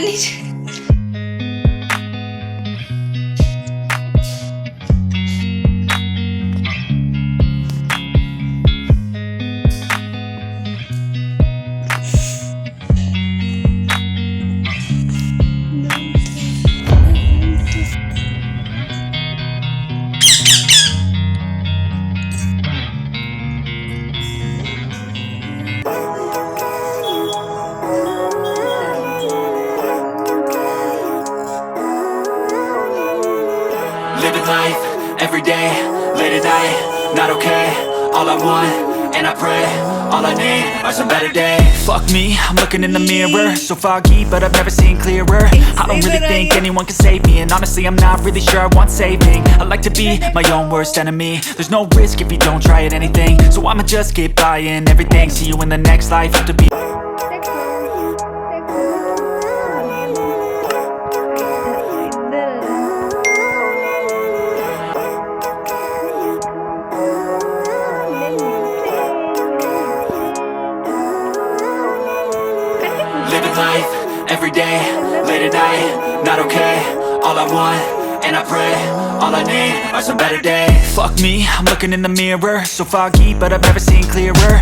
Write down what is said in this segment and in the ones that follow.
need. Living life, everyday, late at night, not okay. All I want, and I pray, all I need are some better days. Fuck me, I'm looking in the mirror, so foggy, but I've never seen clearer. I don't really think anyone can save me, and honestly I'm not really sure I want saving. I like to be my own worst enemy. There's no risk if you don't try at anything, so I'ma just keep buying everything. See you in the next life, have to be living life, everyday, late at night, not okay. All I want, and I pray, all I need are some better days. Fuck me, I'm looking in the mirror, so foggy, but I've never seen clearer.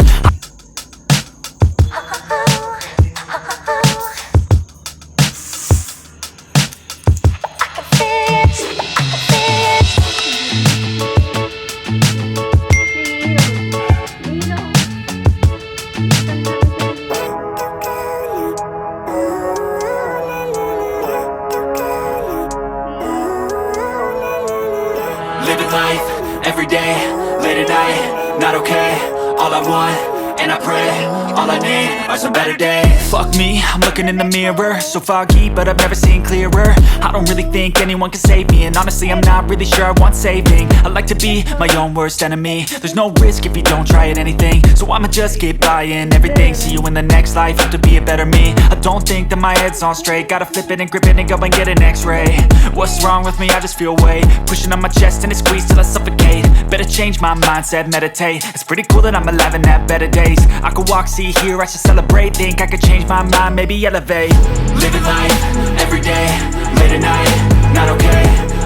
Living life, everyday, late at night, not okay. All I want, and I pray, all I need are some better days. Fuck me, I'm looking in the mirror, so foggy, but I've never seen clearer. I don't really think anyone can save me, and honestly I'm not really sure I want saving. I like to be my own worst enemy. There's no risk if you don't try at anything, so I'ma just keep buying everything. See you in the next life, have to be a better me. I don't think that my head's on straight, gotta flip it and grip it and go and get an x-ray. What's wrong with me? I just feel weight pushing on my chest and it squeezes till I suffocate. Better change my mindset, meditate. It's pretty cool that I'm alive and have better days. I could walk, see, hear, I should celebrate. Think I could change my mind, maybe elevate. Living life, everyday, late at night, not okay.